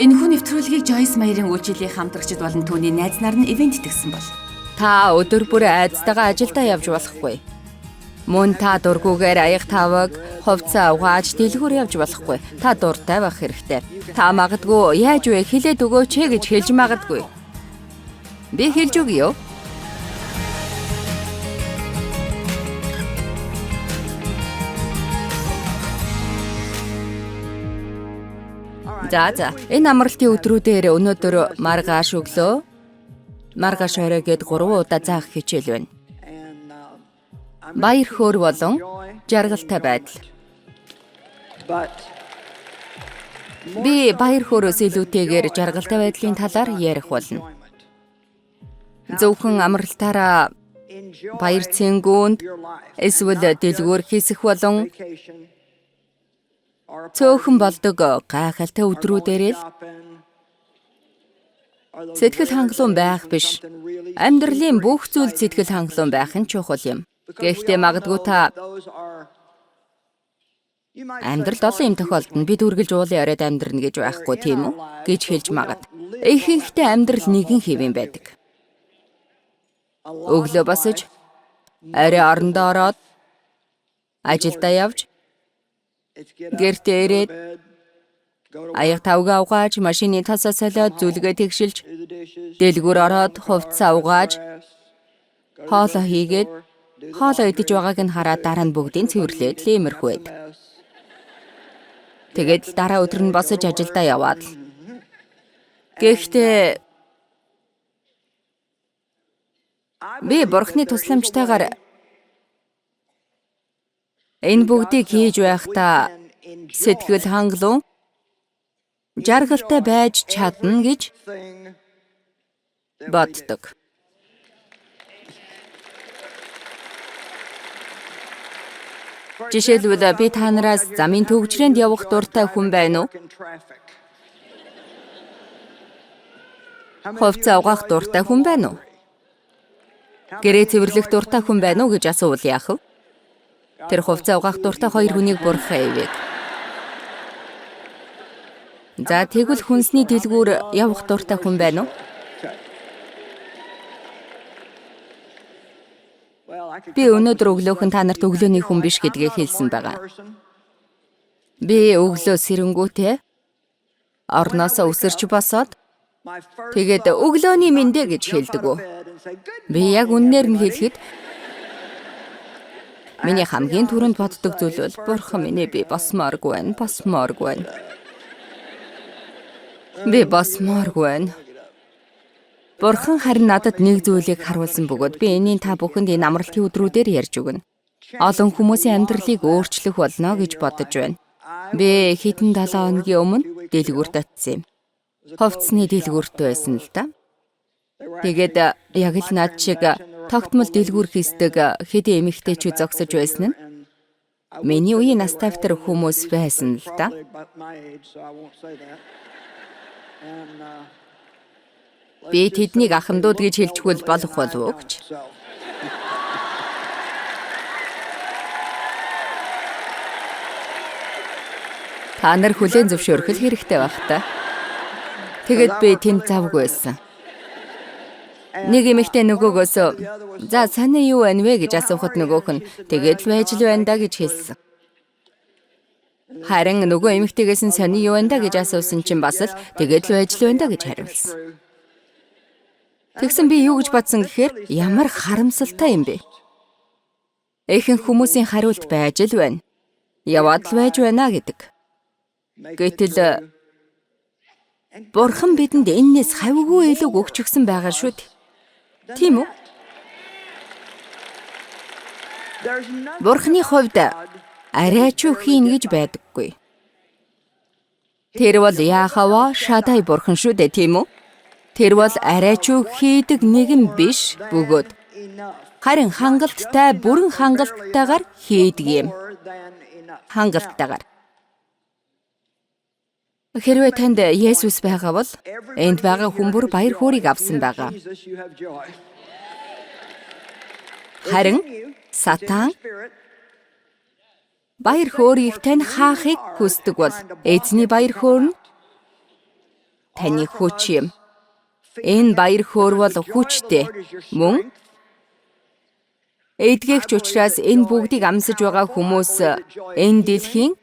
Энэхүү нэвтрүүлгийг Joyce Meyer-ийн үйлчилгээ хамтрагчид болон түүний найз нар нь ивент тэгсэн бол. Та өдөр бүр айцтайгаа ажилдаа явж болохгүй. Мөн та дургүйгээр аяг таваг, хувцас угааж дэлгүүр явж болохгүй. Та дуртай байх хэрэгтэй. Та магадгүй яаж вэ хэлээд өгөөч гэж хэлж магадгүй. Би хэлж өгье юу? За, энэ амралтын өдрүүдээр өнөөдөр маргааш өглөө, маргааш орой гээд 3 удаа заах хичээл байна. Баяр хөөр болон жаргалтай байдал. Би баяр хөөрөөс илүүтэйгээр жаргалтай байдлын талаар ярих болно. Зөвхөн амралтаараа баяр цэнгүүнд эсвэл дэлгүүр хийсэх болон цөөхөн болдог гайхалтай өдрүүдээр л сэтгэл хангалуун байх биш. Амьдралын бүх зүйл сэтгэл хангалуун байх нь чухал юм. Гэхдээ магадгүй та амьдралд олон юм тохиолдно. Бид үргэлж уулын оройд амьдрна гэж байхгүй тийм үү? Гэж хэлж магад. Ихэнхдээ амьдрал нэгэн хэвэн байдаг. Өглөө босож, орой орондоо ороод, ажилдаа явж, гэртээ ирээд, аяг тавгаа угааж, машины тасаа солиод, зүлгээ тэгшилж, дэлгүүр ороод, хувцас угааж, хоолоо хийгээд, хоолоо идэж байгааг нь хараад дараа нь бүгдийн цэвэрлээд л иймэрхүү байдаг. Тэгээд дараа өдөр нь босож ажилдаа яваад. Гэхдээ би Бурхны тусламжтайгаар энэ бүгдийг хийж байхдаа сэтгэл хангалуун, жаргалтай байж чадна гэж боддог. Жишээлбэл би та нараас замын төвчрөнд явах дуртай хүн байна уу? Хувцас угаах дуртай хүн байна уу? Гэрээ цэвэрлэх дуртай хүн байна уу гэж асуувал яах вэ? Тэр хувцас угаах дуртай хоёр хүнийг бурхан ивэг. За тэгвэл хүнсний дэлгүүр явах дуртай хүн байна уу? Би өнөөдөр өглөөхөн та нарт өглөөний хүн биш гэдгээ хэлсэн байгаа. Би өглөө сэрэнгүүтээ орноосоо өсөрч босоод тэгээд өглөөний мэндэ гэж хэлдэг үү. Би яг үннээр нь хэлэхэд миний хамгийн түрүүнд боддог зүйл бол бурхан минь би босмооргүй байна. Би босмооргүй байна. Бурхан харин надад нэг зүйлийг харуулсан бөгөөд би энийн та бүхэнд энэ амралтын өдрүүдээр ярьж өгнө. Олон хүмүүсийн амьдралыг өөрчлөх болно гэж бодож байна. Би хэдэн 7 хоногийн өмнө дэлгүүрт очив. Хувцсны дэлгүүрт байсан л да. Тэгээд яг л над шиг тогтмол дэлгүүр хийсдэг хэдэн эмэгтэйчүүд зогсож байсан нь миний үеийн настайвтар хүмүүс байсан л да. Би тэднийг ахмадууд гэж хэлчихвэл болох болов уу гэж. Та нар хүлээн зөвшөөрөх хэрэгтэй байх та. Тэгэд би тэнд завгүй байсан. Нэг эмэгтэй нөгөөгөөс "За санаа юу байна вэ?" гэж асуухад нөгөөх нь "Тэгээд л байж л байна да" гэж хэлсэн. Харин нөгөө эмэгтэйгээс нь "Санаа юу байна да" гэж асуусан чинь бас л "Тэгээд л байж л байна да" гэж хариулсан. Тэгсэн би юу гэж бодсон гэхээр ямар харамсалтай юм бэ? Ихэнх хүмүүсийн хариулт байж л байна. Яваад л байж байна гэдэг. Гэтэл Бурхан бидэнд энэс хавьгүй илүү өгч өгсөн байгаа шүү дээ. Тийм үү? Бурханы хувьд арай ч хийн гэж байдаггүй. Тэр бол Яхава Шадай бурхан шүү дээ, тийм үү? Тэр бол арай ч хийдэг нэгэн биш бөгөөд харин хангалттай, бүрэн хангалттайгаар хийдэг юм. Хангалттайгаар. Хэрвээ танд Есүс байгаа бол энд байгаа хүн бүр баяр хөөргийг авсан байгаа. Харин Сатан баяр хөөргийг тань хаахыг хүсдэг бол эзний баяр хөөр нь таны хүч юм. Энэ баяр хөөр бол хүчтэй. Мөн эдгэгч учраас энэ бүгдийг амсаж байгаа хүмүүс энэ дэлхийн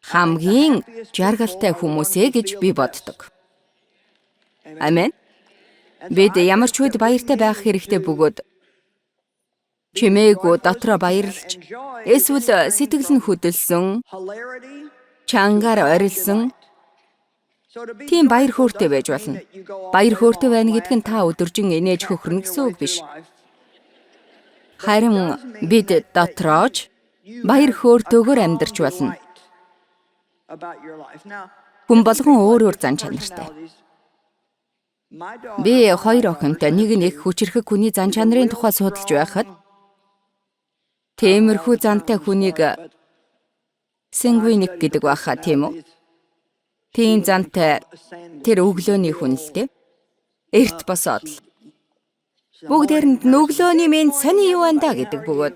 хамгийн жаргалтай хүмүүсээ гэж би боддог. Амен. Бид ямар ч үед баяртай байх хэрэгтэй бөгөөд чимээгүй дотроо баярлж, эсвэл сэтгэл нь хөдөлсөн, чангаар орилсон тийм баяр хөөртэй байж болно. Баяр хөөртэй байна гэдэг нь та өдөржин инээж хөхрөн гэсэн үг биш. Харин бид дотроож баяр хөөртэйгээр амьдарч болно. Хүн болгон өөр зан чанартай. Би 2 охинтой нэг нь их хүчирхэг хүний зан чанарын тухай судалж байхад тиймэрхүү зантай хүнийг сангвиник гэдэг баха, тийм үү? Тийм зантай тэр өглөөний хүн л дээ. Эрт босоод л бүгдээрэнд өглөөний минь сони юу андаа гэдэг бөгөөд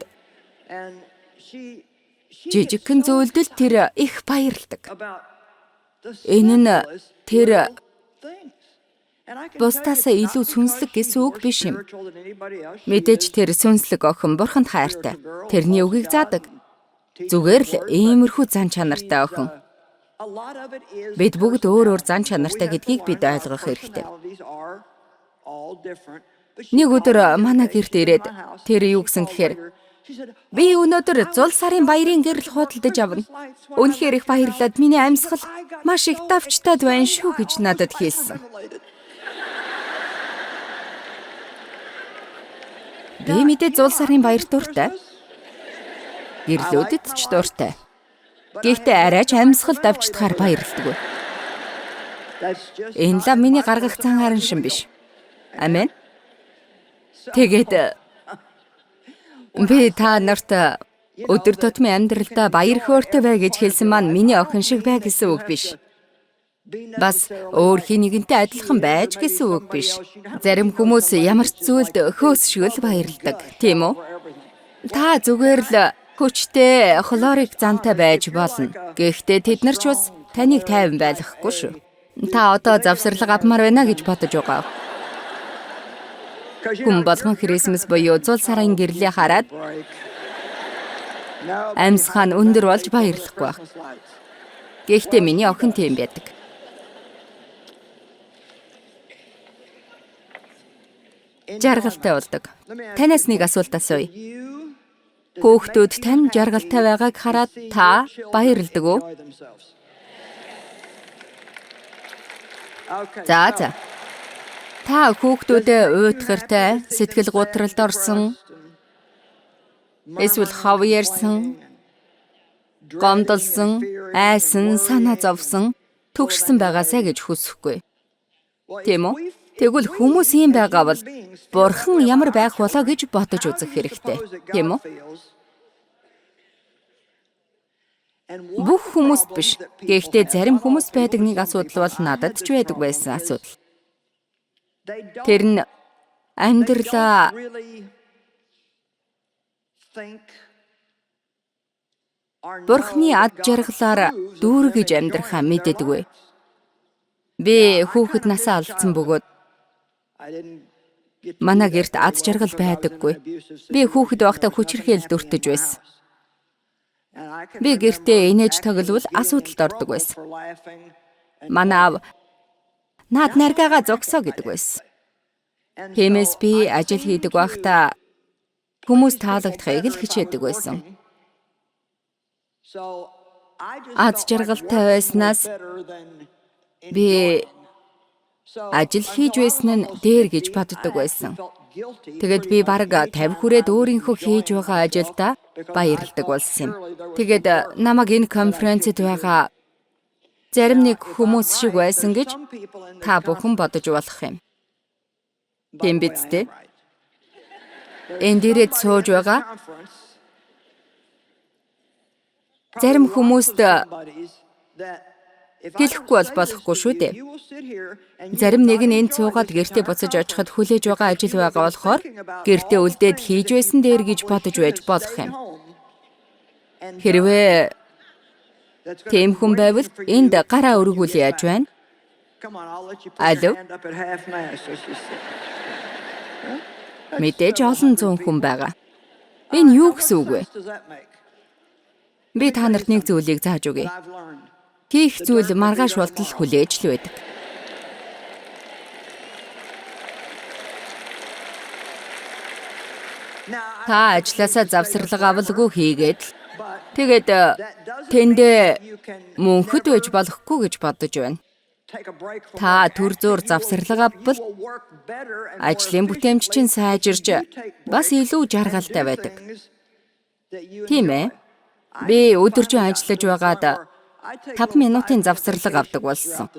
жижигхэн зөвлөлд тэр их баярлдаг. Энэ нь тэр бусдаасаа илүү сүнслэг гэсэн үг биш юм. Мэдээж тэр сүнслэг охин бурханд хайртай. Тэрний үгийг заадаг. Зүгээр л иймэрхүү зан чанартай охин. Бид бүгд өөр зан чанартай гэдгийг бид ойлгох хэрэгтэй. Нэг өдөр манай гэрт ирээд тэр юу гэсэн гэхээр би өнөөдөр зул сарын баярын гэрэл худалдаж авна. Үнэхээр их баярлаад миний амьсгал маш их давчтаад байна шүү гэж надад хэлсэн. Би мэдээ зул сарын баяр дуртай. Гэрлүүдэд ч дуртай. Гэхдээ арайч амьсгал давчдахаар баярлдаг. Энэ л миний гаргах цан харан шин биш. Амен. Тэгээд би та нарт өдөр тутмын амьдралдаа баяр хөөртэй бай гэж хэлсэн маань миний охин шиг бай гэсэн үг биш. Бас өөр хинэгэнтэй адилхан байж гэсэн үг биш. Зарим хүмүүс ямар ч зүйлд хөөсшгөл баярладаг, тийм үү? Та зүгээр л хүчтэй хлорик зантай байж болно. Гэхдээ тэд нар ч бас таныг тайван байлгахгүй шүү. Та одоо завсарлага авмаар байна гэж бодож байгаа. Хүн болгон Крисмас буюу зул сарын гэрлээ хараад амьсгаа нь өндөр болж баярлахгүй байх. Гэхдээ миний охин тийм байдаг. Жаргалтай болдог. Танаас нэг асуулт асууя. Хүүхдүүд тань жаргалтай байгааг хараад та баярлдаг уу? За. Та хүүхдүүдээ уйтгартай, сэтгэл гутралд орсон, эсвэл хов ярьсан, гомдолсон, айсан, санаа зовсон, түгшсэн байгаасаа гэж хүсэхгүй. Тийм үү? Тэгвэл хүмүүс юм байгаа бол бурхан ямар байх болоо гэж бодож үзэх хэрэгтэй. Тийм үү? Бүх хүмүүст биш. Гэхдээ зарим хүмүүс байдаг нэг асуудал бол надад ч байдаг байсан асуудал. Тэр нь амьдралаа бурханы ад жаргалаар дүүргэж амьдрахаа мэддэггүй. Би хүүхэд насаа алдсан бөгөөд манай гэрт ад жаргал байдаггүй. Би хүүхэд байхдаа хүчирхийлэл дүртэж байсан. Би гэртээ инээж тогловол асуудалд ордог байсан. Манай аав наад наргаага зогсоо гэдэг байсан. Тиймээс би ажил хийдэг байхдаа хүмүүс таалагдахыг л хичээдэг байсан. Ад жаргалтай байснаас би ажил хийж байсан нь дээр гэж боддог байсан. Тэгээд би бараг 50 хүрээд өөрийнхөө хийж байгаа ажилдаа баярлдаг болсон юм. Тэгээд намайг энэ конференцэд байгаа зарим нэг хүмүүс шиг байсан гэж та бүхэн бодож болох юм. Тийм биз дээ? Энд ирээд сууж байгаа зарим хүмүүст хэлэхгүй болохгүй шүү дээ. Зарим нэг нь энд суугаад гэртээ буцаж очиход хүлээж байгаа ажил байгаа болохоор гэртээ үлдээд хийж байсан дээр гэж бодож байж болох юм. Хэрвээ тийм хүн байвал энд гараа өргүүл яаж байна? Алло. Мэдээж олон зуун хүн байгаа. Энэ юу гэсэн үг вэ? Би та нарт нэг зүйлийг зааж өгье. Хийх зүйл маргааш болтол хүлээж л байдаг. Та ажилласаа завсарлага авалгүй хийгээд тэгээд тэндээ мөнхөд байж болохгүй гэж бодож байна. Та төр зуур завсарлага авбал ажлын бүтээмж чинь сайжирч бас илүү жаргалтай байдаг. Тийм ээ. Би өдөржин ажиллаж байгаад 5 минутын завсарлага авдаг болсон.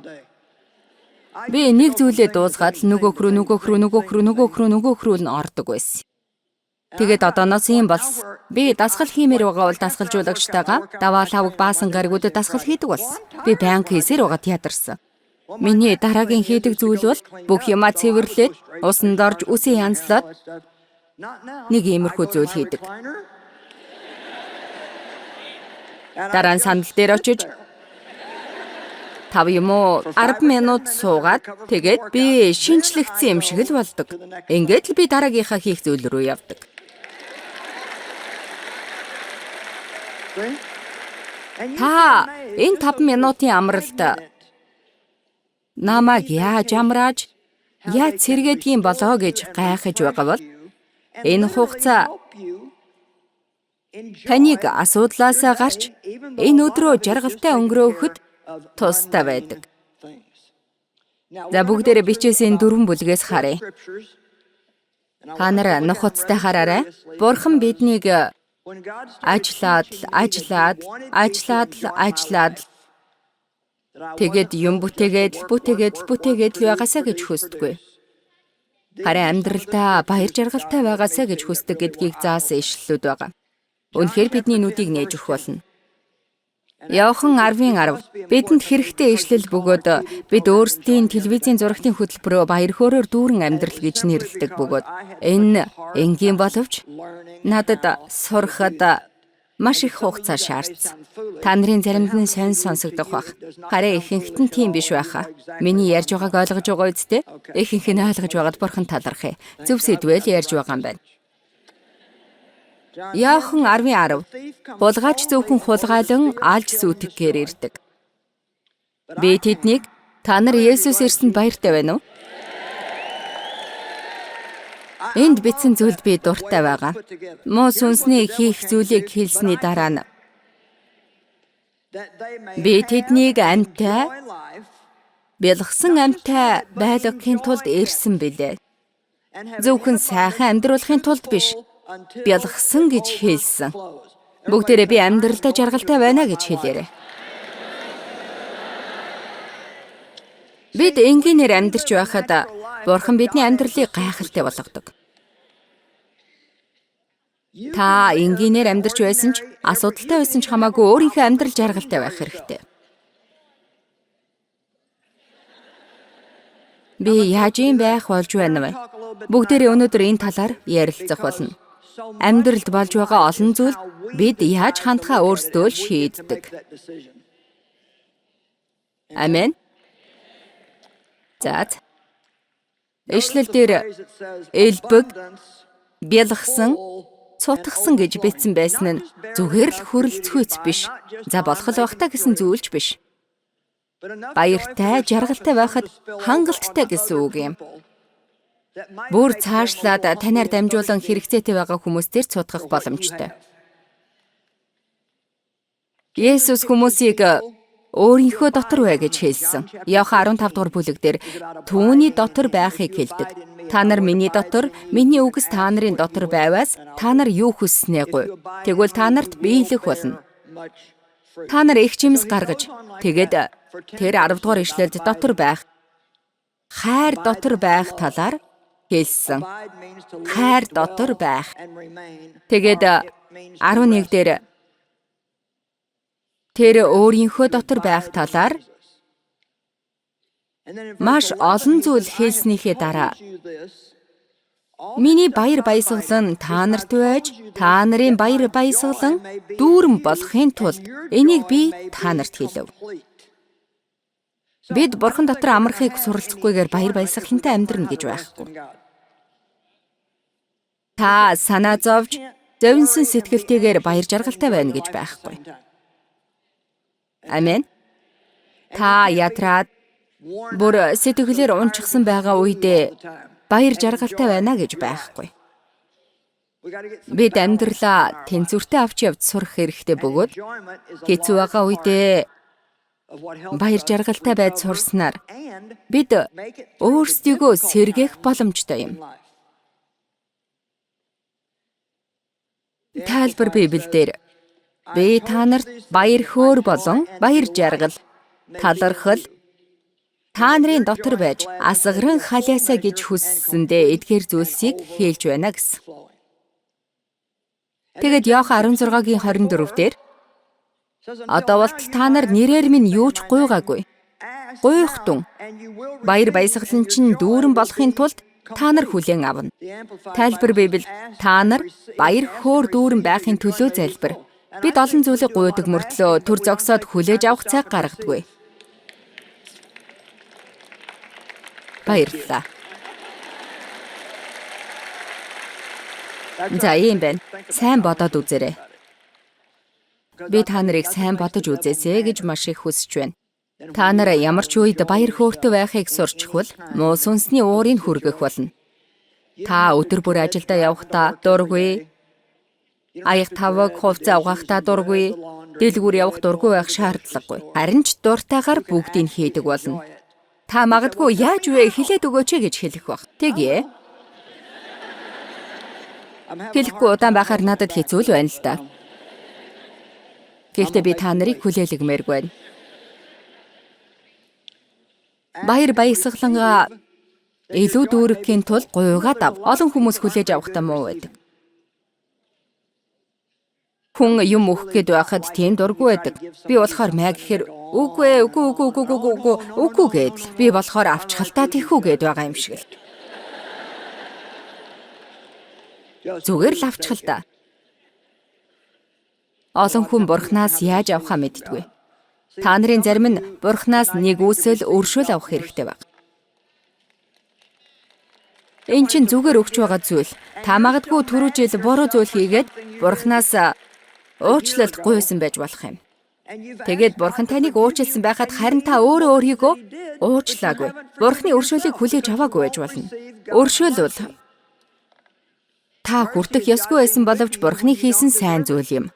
Би нэг зүйлээ дуусгаад нөгөөх рүү нь ордог байсан. Тэгээд одооноос юм болсон. Би дасгал хиймээр байгаа бол дасгалжуулагчтайгаа даваа лавг баасан гаригуудад дасгал хийдэг болсон. Би банк хийсээр угаад ядарсан. Миний дараагийн хийдэг зүйл бол бүх юмаа цэвэрлээд, усанд орж үсээ янзлаад нэг иймэрхүү зүйл хийдэг. Дараа нь сандал дээр очиж 5 юм уу 10 минут суугаад тэгээд би шинжлэгдсэн юм шиг л болдог. Ингээд л би дараагийнхаа хийх зүйл рүү явдаг. Та энэ 5 минутын амралт намайг яаж амрааж, яаж сэргээдгийм болоо гэж гайхаж байгаа бол энэ хугацаа таныг асуудлаасаа гарч энэ өдрөө жаргалтай өнгөрөөхөд тустай байдаг. За бүгдээрээ бичээсийн 4 бүлгээс харъя. Та нар нухацтай хараарай. Бурхан биднийг ажиллаад тэгээд юм бүтээгээд л байгаасаа гэж хүсдэггүй. Харин амьдралдаа баяр жаргалтай байгаасаа гэж хүсдэг гэдгийг заасан ишлэлүүд байгаа. Үнэхээр бидний нүдийг нээж өгөх болно. Иохан 10:10 бидэнд хэрэгтэй ишлэл бөгөөд бид өөрсдийн телевизийн зурагтын хөтөлбөрөөр баяр хөөрөөр дүүрэн амьдрал гэж нэрлэдэг бөгөөд энэ энгийн боловч надад сурахад маш их хугацаа шаардсан. Та нарын заримд нь сонь сонсогдох бах. Харин ихэнхэд нь тийм биш байхаа. Миний ярьж байгааг ойлгож байгаа үсттэй? Ихэнх нь ойлгож байгаад бурхан талархъя. Зөв сэдвэл ярьж байгаа юм байна. Иохан 10:10 хулгайч зөвхөн хулгайлан алж зүүтгэхээр ирдэг. Би тэднийг та нар Есүс ирсэнд баяртай байна уу? Энд бичсэн зүйлд би дуртай байгаа. Муу сүнсний хийх зүйлийг хэлсний дараа нь би тэднийг амьтай, бэлгсэн амьтай байлгахын тулд ирсэн билээ. Зөвхөн сайхан амьдруулахын тулд биш, бэлгсэн гэж хэлсэн. Бүгдээрээ би амьдралдаа жаргалтай байна гэж хэлээрэй. Бид энгийнээр амьдарч байхад Бурхан бидний амьдралыг гайхалтай болгодог. Та энгийнээр амьдарч байсан ч, асуудалтай байсан ч хамаагүй өөрийнхөө амьдрал жаргалтай байх хэрэгтэй. Би яаж юм байх болж байна вэ? Бүгдээрээ өнөөдөр энэ талаар ярилцах болно. Амьдралд болж байгаа олон зүйл бид яаж хандхаа өөрсдөө л шийддэг. Амен. За. Ишлэл дээр элбэг, бэлгсэн, цутгсан гэж бичсэн байсан нь зүгээр л хүрэлцгүйц биш. За болох л байх та гэсэн зүйлч биш. Баяртай, жаргалтай байхад хангалттай гэсэн үг юм. Бүр цаашлаад танаар дамжуулан хэрэгцээтэй байгаа хүмүүстээр цутгах боломжтой. Есүс хүмүүсийг өөрийнхөө дотор бай гэж хэлсэн. Иохан 15 дугаар бүлэг дээр түүний дотор байхыг хэлдэг. Та нар миний дотор, миний үгс та нарын дотор байваас та нар юу хүсснээ гуй. Тэгвэл та нарт биелэх болно. Та нар их жимс гаргаж, тэгээд тэр 10 дугаар ишлэлд дотор байх, хайр дотор байх талаар хэлсэн. Хайр дотор байх. Тэгээд 11 дээр тэр өөрийнхөө дотор байх талаар маш олон зүйл хэлснийхээ дараа миний баяр баясгалан та нарт байж, та нарын баяр баясгалан дүүрэн болохын тулд энийг би та нарт хэлэв. Бид Бурхан дотор амархыг суралцахгүйгээр баяр баясгалантай амьдрна гэж байхгүй. Та санаа зовж, зовнсон сэтгэлтэйгээр баяр жаргалтай байна гэж байхгүй. Амен. Та ятраад бүр сэтгэлээр унчихсан байгаа үедээ баяр жаргалтай байна гэж байхгүй. Бид амьдралаа тэнцвэртэй авч явж сурах хэрэгтэй бөгөөд хэцүү байгаа үедээ баяр жаргалтай байж сурснаар бид өөрсдийгөө сэргээх боломжтой юм. Тайлбар Библиэлд би та нарт баяр хөөр болон баяр жаргал, талархал та нарын дотор байж асгаран халиасаа гэж хүссэндээ эдгээр зүйлсийг хэлж байна гэсэн. Тэгэд Иохан 16-гийн 24-дэр одоо болтол та нар нэрээр минь юу ч гуйгаагүй. Гуйхтун. Баяр баясгалан чинь дүүрэн болохын тулд та нар хүлээн авна. Тайлбар Библи та нар баяр хөөр дүүрэн байхын төлөө залбир. Бид олон зүйлийг гуйдаг мөртлөө төр зогсоод хүлээж авах цаг гаргадаггүй. Баярлалаа. За ийм байна. Сайн бодоод үзээрэй. Би та нарыг сайн бодож үзээсэй гэж маш их хүсэж байна. Та нар ямар ч үед баяр хөөртэй байхыг сурчхвал муу сүнсний уурыг хүргэх болно. Та өдөр бүр ажилдаа явахдаа дургүй, аяг таваг хувцас угаахдаа дургүй, дэлгүүр явах дургүй байх шаардлагагүй. Харин ч дуртайгаар бүгдийг хийдэг болно. Та магадгүй яаж вэ хэлээд өгөөч гэж хэлэх баг. Тэгье. Хэлэхгүй удаан байхаар надад хэцүү л байна л да. Гэхдээ би та нарыг хүлээлгэмээргүй байна. Баяр баясгалангаа илүү дүүрэхийн тулд гуйгаад ав. Олон хүмүүс хүлээж авахтаа муу байдаг. Хүн юм өгөх гээд байхад тийм дургүй байдаг. Би болохоор маа гэхээр үгүй гээд би болохоор авчхалтаа тийхүү гээд байгаа юм шиг л. Зүгээр л авчхалтаа. Олон хүн Бурханаас яаж авахаа мэддэггүй. Та нарын зарим нь Бурханаас нэг үсэл өршөөл авах хэрэгтэй баг. Энэ чинь зүгээр өгч байгаа зүйл. Та магадгүй түрүү жил буруу зүйл хийгээд Бурханаас уучлалт гуйсан байж болох юм. Тэгээд Бурхан таныг уучлсан байхад харин та өөрөө өөрийгөө уучлаагүй. Бурханы өршөөлийг хүлээж аваагүй байж болно. Өршөөл бол та хүртэх ёсгүй байсан боловч Бурханы хийсэн сайн зүйл юм.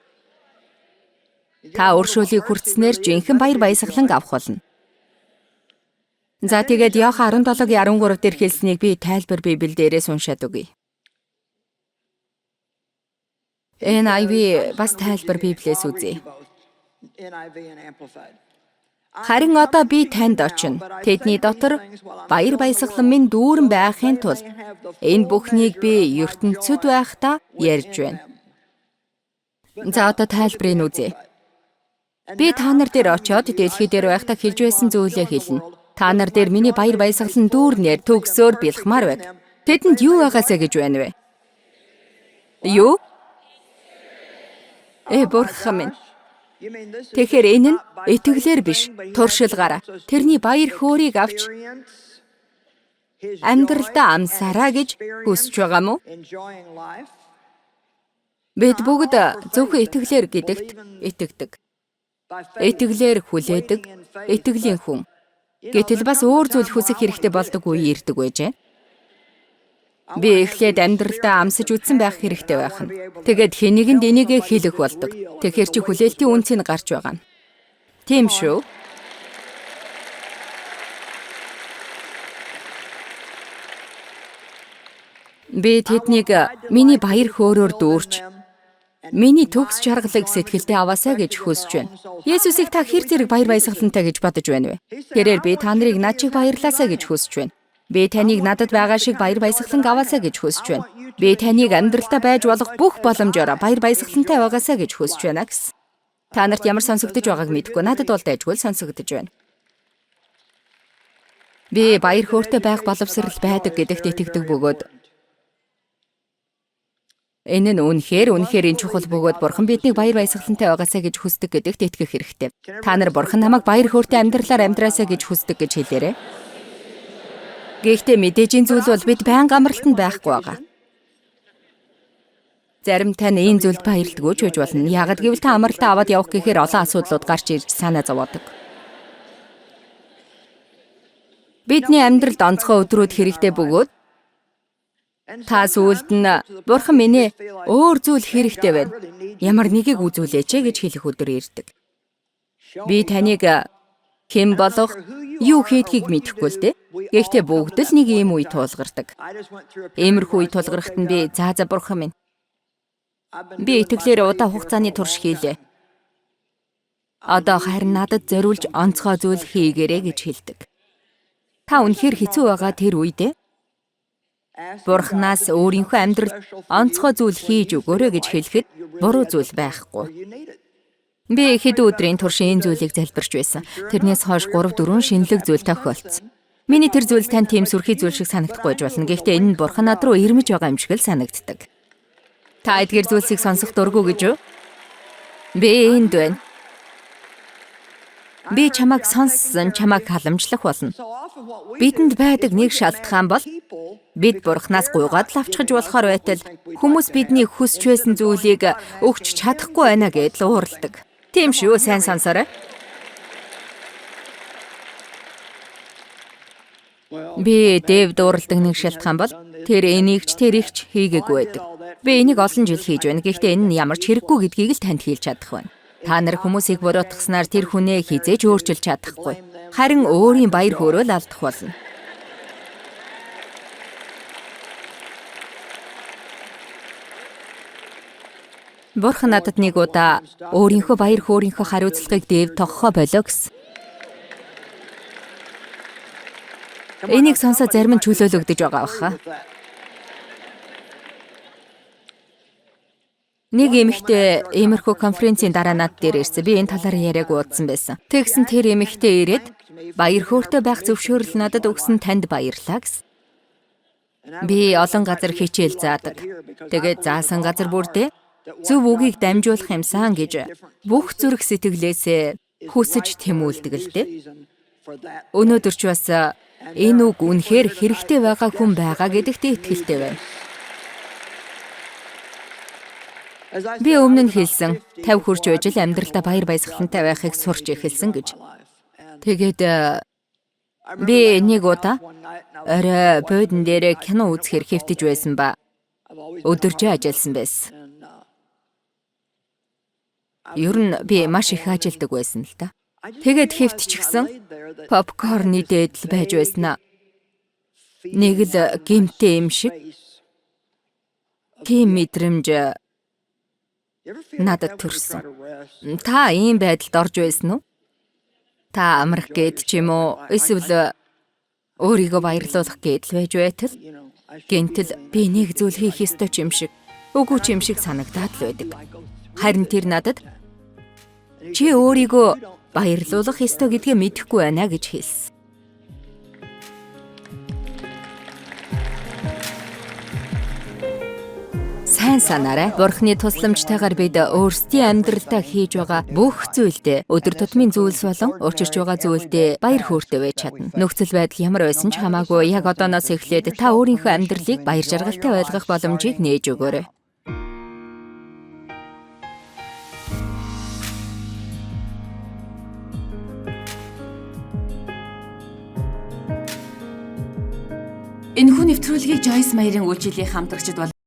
Та өршөөлийг хүртснээр жинхэнэ баяр баясгалан авах болно. За тэгээд Иохан 17:13 дээр хэлснийг би тайлбар Библиэд дээрээс уншаад өгье. NIV бас тайлбар Библиэс үзье. Харин одоо би танд очино. Тэдний дотор баяр баясгалан минь дүүрэн байхын тулд энэ бүхнийг би ертөнцөд байхдаа ярьж байна. За одоо тайлбарыг үзье. Би та нар дээр очиод дэлхий дээр байхдаа хэлж байсан зүйлээ хэлнэ. Та нар дээр миний баяр баясгалан дүүрнээр төгсөөр бэлхмаар байг. Тэдэнд юу байгаасаа гэж байна вэ? Юу? Бурхан минь. Тэгэхээр энэ нь итгэлээр биш, туршилгаараа тэрний баяр хөөргийг авч амьдралдаа амсараа гэж хүсэж байгаа мó? Бид бүгд зөвхөн итгэлээр гэдэгт итгэдэг. Итгэлээр хүлээдэг, итгэлийн хүн. Гэтэл бас өөр зүйл хүсэх хэрэгтэй болдог үе ирдэг байжээ. Би эхлээд амьдралдаа амсаж үтсэн байх хэрэгтэй байх нь. Тэгээд хэнийг энийгээ хэлэх болдог. Тэгэхээр чи хүлээлтийн үнцийг гарч байгаа нь. Тийм шүү. Би тэднийг миний баяр хөөрөөр дүүрч миний төгс жаргалыг сэтгэлдээ аваасаа гэж хүсэж байна. Есүсийг та хэр зэрэг баяр баясгалантай гэж бодож байна вэ? Тэрээр би та нарыг над чиг баярлаасаа гэж хүсэж байна. Би таныг надад байгаа шиг баяр баясгалан аваасаа гэж хүсэж байна. Би таныг амьдралдаа байж болох бүх боломжоор баяр баясгалантай байгаасаа гэж хүсэж байна гэсэн. Та нарт ямар сонсогдож байгааг мэдэхгүй. Надад бол дайжгүй сонсогдож байна. Би баяр хөөртэй байх боловсрал байдаг гэдэгт итгэдэг бөгөөд Энэ нь үнэхээр чухал бөгөөд Бурхан биднийг баяр баясгалантай байгаасаа гэж хүсдэг гэдэгт итгэх хэрэгтэй. Та нар Бурхан намайг баяр хөөртэй амьдралаар амьдраасаа гэж хүсдэг гэж хэлээрэй. Гэхдээ мэдээжийн зүйл бол бид байнга амралтанд байхгүй байгаа. Зарим тань энэ зүйлд баярлдаггүй ч гэж болно. Ягд гэвэл та амралтаа аваад явах гэхээр олон асуудлууд гарч ирж санаа зовоодог. Бидний амьдралд онцгой өдрүүд хэрэгтэй бөгөөд та сүүлд нь Бурхан минь өөр зүйл хэрэгтэй байна. Ямар нэгийг үзүүлээч гэж хэлэх өдөр ирдэг. Би таныг хэн болох, юу хийдгийг мэдэхгүй л дээ. Гэхдээ бүгд л нэг ийм үе тулгардаг. Иймэрхүү үе тулгархад нь би за Бурхан минь. Би итгэлээр удаа хугацааны турш хийлээ. Одоо харин надад зориулж онцгой зүйл хийгээрэй гэж хэлдэг. Та үнэхээр хэцүү байгаа тэр үедээ Бурханаас өөрийнхөө амьдралд онцгой зүйл хийж өгөөрэй гэж хэлэхэд буруу зүйл байхгүй. Би хэдэн өдрийн турш энэ зүйлийг залбирч байсан. Тэрнээс хойш 3-4 шинэлэг зүйл тохиолдсон. Миний тэр зүйл тань тийм сүрхий зүйл шиг санагдахгүй болно. Гэхдээ энэ нь Бурхан над руу ирмэж байгаа юм шиг л санагддаг. Та эдгээр зүйлсийг сонсох дургүй гэж юу? Би энд байна. Би чамайг сонссон, чамайг халамжлах болно. Бидэнд байдаг нэг шалтгаан бол бид Бурханаас гуйгаад л авчхаж болохоор байтал хүмүүс бидний хүсч байсан зүйлийг өгч чадахгүй байна гэдэл уурладаг. Тийм шүү, сайн сонсоорой. Би Дэвд уурладаг нэг шалтгаан бол тэр энийг ч тэрийг ч хийгээгүй байдаг. Би энийг олон жил хийж байна. Гэхдээ энэ нь ямар ч хэрэггүй гэдгийг л танд хэлж чадах байна. Та нар хүмүүсийг буруутгаснаар тэр хүнээ хизээж өөрчилж чадахгүй. Харин өөрийн баяр хөөрөөл алдах болно. Бурхан надад нэг удаа өөрийнхөө баяр хөөрийнхөө хариуцлагыг Дэв тогхоо болоо гэсэн. Энийг сонсоод зарим нь чөлөөлөгдөж байгаа баха. Нэг эмэгтэй иймэрхүү конференцийн дараа над дээр ирсэн. Би энэ талаар яриаг уудсан байсан. Тэгсэн тэр эмэгтэй ирээд баяр хөөртэй байх зөвшөөрөл надад өгсөн танд баярлалаа гэсэн. Би олон газар хичээл заадаг. Тэгээд заасан газар бүрдээ зөв үгийг дамжуулах юмсан гэж бүх зүрх сэтгэлээсээ хүсэж тэмүүлдэг л дээ. Өнөөдөр ч бас энэ үг үнэхээр хэрэгтэй байгаа хүн байгаа гэдэгт итгэлтэй байна. Би өмнө нь хэлсэн 50 хүрч байж л амьдралдаа баяр баясгалантай байхыг сурч эхэлсэн гэж. Тэгээд би нэг удаа орой буудан дээр кино үзэхээр хэвтэж байсан ба өдөржин ажилласан байсан. Ер нь би маш их ажилдаг байсан л да. Тэгээд хэвтчихсэн попкорны дээдл байж байснаа. Нэг л гэмтэй юм шиг. Тийм мэдрэмж надад төрсөн. Та ийм байдалд орж байсан уу? Та амрах гээд ч юм уу эсвэл өөрийгөө баярлуулах гээд л байж байтал гэнтэл би нэг зүйл хийх ёстой ч юм шиг, үгүй ч юм шиг санагдаад л байдаг. Харин тэр надад чи өөрийгөө баярлуулах ёстой гэдгээ мэдэхгүй байна гэж хэлсэн. Сайн санаарай. Бурхны тусламжтайгаар бид өөрсдийн амьдралдаа хийж байгаа бүх зүйлдээ өдөр тутмын зүйлс болон учирч байгаа зүйлдээ баяр хөөртэй байж чадна. Нөхцөл байдал ямар байсан ч хамаагүй яг одооноос эхлээд та өөрийнхөө амьдралыг баяр жаргалтай байлгах боломжийг нээж өгөөрэй. Энэхүү нэвтрүүлгийг Joyce Meyer-ийн үйлчилгээ хамтрагчид